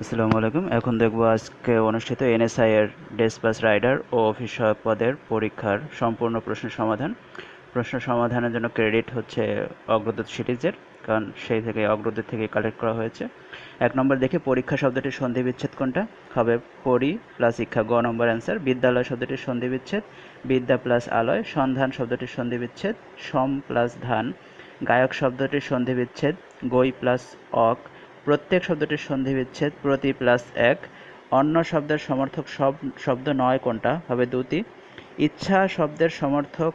আসসালামু আলাইকুম। এখন দেখব আজকে অনুষ্ঠিত এনএসআই এর ডেসপাস রাইডার ও অফিস সহায়ক পদের পরীক্ষার সম্পূর্ণ প্রশ্ন সমাধান। প্রশ্ন সমাধানের জন্য ক্রেডিট হচ্ছে অগ্রদূত সিরিজের, কারণ সেই থেকে অগ্রদূত থেকে কালেক্ট করা হয়েছে। 1 নম্বর দেখে পরীক্ষা শব্দটির সন্ধি বিচ্ছেদ কোনটা? হবে পরি প্লাস শিক্ষা, গ নম্বর অ্যান্সার। বিদ্যালয় শব্দটির সন্ধি বিচ্ছেদ বিদ্যা প্লাস আলয়। সন্ধান শব্দটির সন্ধি বিচ্ছেদ সম প্লাস ধান। গায়ক শব্দটির সন্ধি বিচ্ছেদ গই প্লাস অক। প্রত্যেক শব্দটির সন্ধি বিচ্ছেদ প্রতি প্লাস এক। অন্য শব্দের সমর্থক শব্দ নয় কোনটা? হবে দুটি। ইচ্ছা শব্দের সমর্থক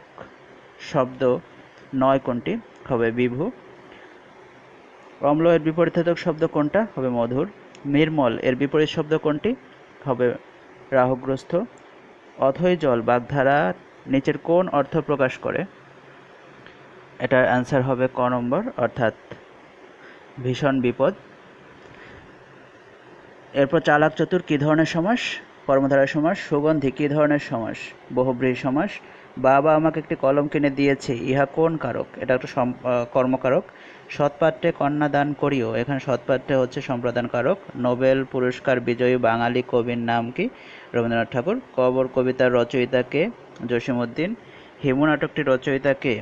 শব্দ নয় কোনটি? হবে বিভু। অম্ল এর বিপরীতক শব্দ কোনটা? হবে মধুর। নির্মল এর বিপরীত শব্দ কোনটি? হবে রাহুগ্রস্ত। অথৈ জল বাগধারা নিচের কোন অর্থ প্রকাশ করে? এটার অ্যান্সার হবে ক নম্বর, অর্থাৎ ভীষণ বিপদ। এরপর চালাক চতুর কী ধরনের সমাস? কর্মধারয় সমাস। সুগন্ধি কী ধরনের সমাস? বহুব্রীহি সমাস। বাবা আমাকে একটি কলম কিনে দিয়েছে, ইহা কোন কারক? এটা একটা কর্মকারক। সৎপাত্রে কন্যা দান করিও, এখানে সৎপাত্রে হচ্ছে সম্প্রদান কারক। নোবেল পুরস্কার বিজয়ী বাঙালি কবির নাম কি? রবীন্দ্রনাথ ঠাকুর। কবর কবিতার রচয়িতা কে? জসীমউদ্দিন। হিমু নাটকটির রচয়িতা কে?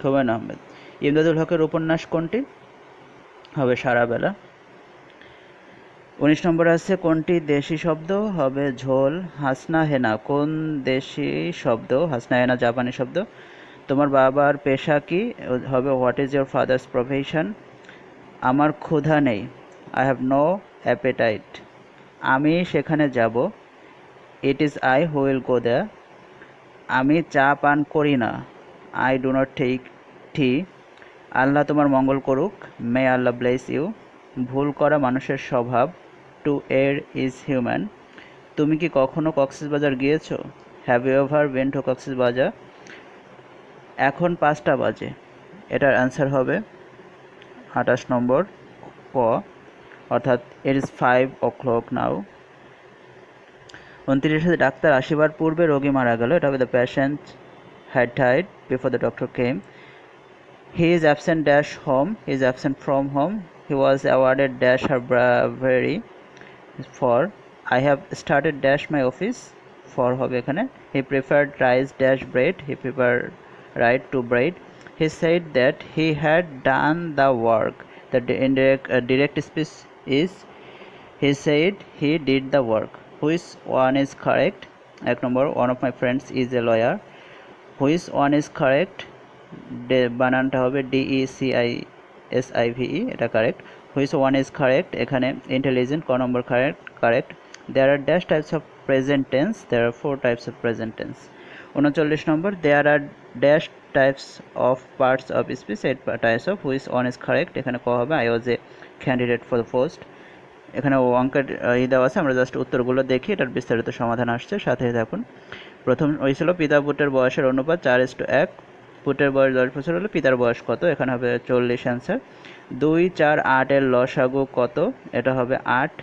হুমায়ুন আহমেদ। ইমদাদুল হকের উপন্যাস কোনটি? হবে সারাবেলা। 19 নম্বর আছে কোনটি দেশি শব্দ? হবে ঝোল। হাসনা হেনা কোন দেশি শব্দ? হাসনা হেনা জাপানি শব্দ। তোমার বাবার পেশা কি? হবে what is your father's profession. আমার ক্ষুধা নেই, আই হ্যাভ নো অ্যাপেটাইট। আমি সেখানে যাব, it is I who will go there. আমি চা পান করি না, I do not take tea. Allah তোমার মঙ্গল করুক, মে আল্লাহ ব্লেস ইউ। ভুল করা মানুষের স্বভাব, টু এর ইজ হিউম্যান। তুমি কি কখনো কক্সবাজার গিয়েছো? Have you ever been to Cox's Bazar? এখন 5টা বাজে, এটার অ্যান্সার হবে 28 নম্বর ক, অর্থাৎ it is 5 o'clock now. 29 doctor আসিবার পূর্বে রোগী মারা গেল, এটা হবে the patient had died before the doctor came. He is absent dash home, he is absent from home. He was awarded dash her bravery for. I have started dash my office, for হবে এখানে। He preferred rice dash bread, he preferred right to bread. He said that he had done the work. The direct speech is he said he did the work. Which one is correct? এক নম্বর, one of my friends is a lawyer. Which one is correct? বানানটা হবে DECISIVE, এটা correct. Which one is correct, এখানে intelligent, ক number correct. There are dash types of present tense, there are 4 types of present tense. 39 number, there are dash types of parts of speech, 8 types of. Which one is correct, এখানে ক হবে I was a candidate for the post. এখানে অঙ্কের দেওয়া আছে, আমরা just উত্তরগুলো দেখি, এটার বিস্তারিত সমাধান আসছে, সাথে থাকুন। প্রথম হয়েছিল পিতা পুত্রের বয়সের অনুপাত 4:1। পুত্রের বয়স 10 বছর হলে পিতার বয়স কত? এখানে হবে 40 অ্যান্সার। 2, 4, 8 এর লসাগু কত? এটা হবে 8।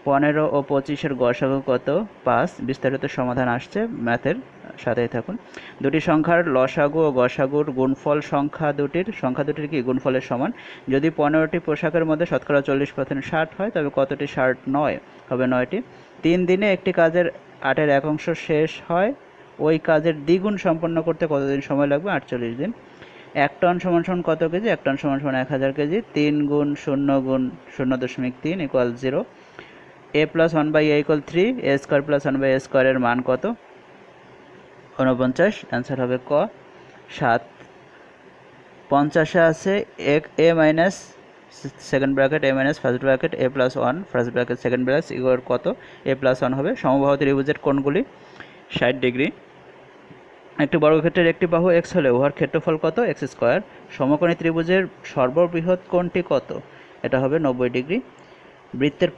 15 ও 25 গসাগু কত? 5। বিস্তারিত সমাধান আসছে ম্যাথের, সাথেই থাকুন। দুটি সংখ্যার লসাগু ও গসাগুর গুণফল সংখ্যা দুটির কি গুণফলের সমান? যদি 15টি পোশাকের মধ্যে শতকরা 40% শার্ট হয়, তবে কতটি শার্ট নয়? হবে 9টি। 3 দিনে একটি কাজের 8-এর 1 অংশ শেষ হয়, ওই কাজের দ্বিগুণ সম্পন্ন করতে কতদিন সময় লাগবে? 48 দিন। 1 টন সমান কত কেজি? 1 টন সমান 1000 কেজি। 3 গুণ 0 গুণ 0.3 equal 0। a plus 1/a equal 3, a square plus 1/a স্কোয়ারের মান কত? 49। অ্যান্সার হবে ক 7। 50 আছে a minus second bracket a minus first bracket a plus 1 first bracket second bracket equal কত? a প্লাস 1 হবে। সমবাহু ত্রিভুজের কোণগুলি 60 ডিগ্রি। একটি বর্গক্ষেত্রের একটি বাহু x হলে উহার ক্ষেত্রফল কত? x square. সমকোণী ত্রিভুজের সর্ববৃহৎ কোণটি কত? এটা হবে 90 ডিগ্রি। বৃত্তের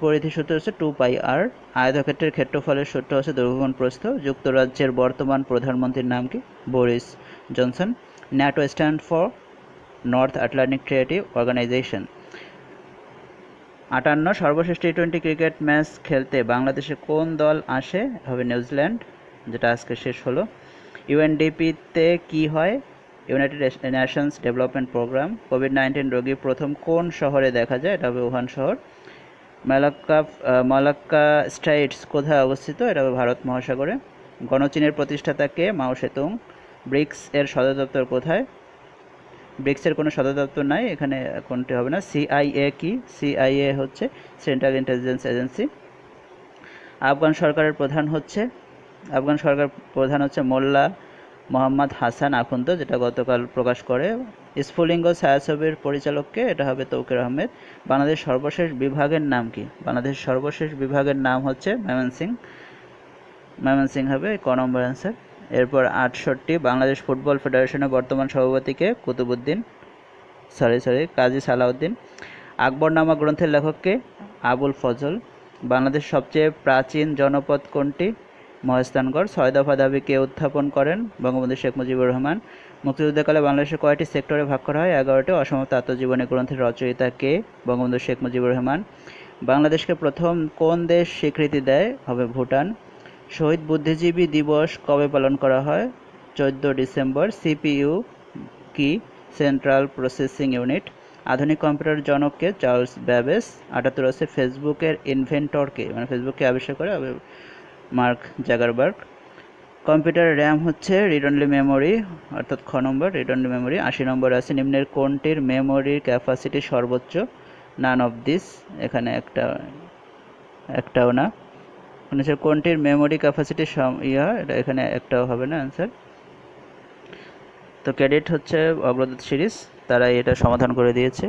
পরিধি সূত্র হচ্ছে 2πr। আয়তক্ষেত্রের ক্ষেত্রফলের সূত্র হচ্ছে দৈর্ঘ্য গুণ প্রস্থ। যুক্তরাজ্যের বর্তমান প্রধানমন্ত্রীর নাম কি? Boris Johnson. NATO stand for North Atlantic treaty organisation. 58 সর্বশেষ টি-20 ক্রিকেট ম্যাচ খেলতে বাংলাদেশে কোন দল আসে? হবে নিউজিল্যান্ড, যেটা আজকে শেষ হলো। ইউএনডিপিতে কি হয়? United Nations Development Programme. কোভিড-19 রোগী প্রথম কোন শহরে দেখা যায়? এটা হবে উহান শহর। মালাক্কা স্ট্রাইটস কোথায় অবস্থিত? এটা ভারত মহাসাগরে। গণচীনের প্রতিষ্ঠাতা কে? মাও সেতুং। ব্রিক্স এর সদর দপ্তর কোথায়? ব্রিক্সের কোনো সদর দপ্তর নাই, এখানে কোনটি হবে না। সিআইএ কি? সিআইএ হচ্ছে সেন্ট্রাল ইন্টেলিজেন্স এজেন্সি। আফগান সরকারের প্রধান হচ্ছে মোল্লা মোহাম্মদ হাসান আখুন্দ, যেটা গতকাল প্রকাশ করে। স্ফুলিঙ্গ ছায়াছবির পরিচালককে? এটা হবে তৌকির আহমেদ। বাংলাদেশ সর্বশেষ বিভাগের নাম কি? বাংলাদেশ সর্বশেষ বিভাগের নাম হচ্ছে ময়মনসিং হবে ক নম্বর অ্যান্সার। এরপর 68, বাংলাদেশ ফুটবল ফেডারেশনের বর্তমান সভাপতিকে? কাজী সালাউদ্দিন। আকবরনামা গ্রন্থের লেখককে? আবুল ফজল। বাংলাদেশ সবচেয়ে প্রাচীন জনপদ কোনটি? মহেস্থানগড়। 6 দফা দাবি কে উত্থাপন করেন? বঙ্গবন্ধু শেখ মুজিবুর রহমান। মুক্তিযুদ্ধকালে বাংলাদেশের কয়টি সেক্টরে ভাগ করা হয়? 11টি। অসমাপ্ত আত্মজীবনী গ্রন্থের রচয়িতা কে? বঙ্গবন্ধু শেখ মুজিবুর রহমান। বাংলাদেশকে প্রথম কোন দেশ স্বীকৃতি দেয়? হবে ভুটান। শহীদ বুদ্ধিজীবী দিবস কবে পালন করা হয়? 14 ডিসেম্বর। সিপিইউ কি? Central processing unit. আধুনিক কম্পিউটার জনক কে? Charles Babbage. 78 হচ্ছে ফেসবুকের ইনভেন্টর কে? মানে ফেসবুককে আবিষ্কার করে মার্ক জাগারবার্গ। কম্পিউটার র্যাম হচ্ছে রিড অনলি মেমোরি, অর্থাৎ খ নম্বর রিড অনলি মেমোরি। 80 নম্বর আছে নিম্নের কোনটির মেমোরির ক্যাপাসিটি সর্বোচ্চ? নান অফ দিস, এখানে একটাও না। কোনটির মেমোরি ক্যাপাসিটি এটা এখানে একটাও হবে না অ্যান্সার। তো ক্রেডিট হচ্ছে অগ্রদূত সিরিজ, তারা এটা সমাধান করে দিয়েছে।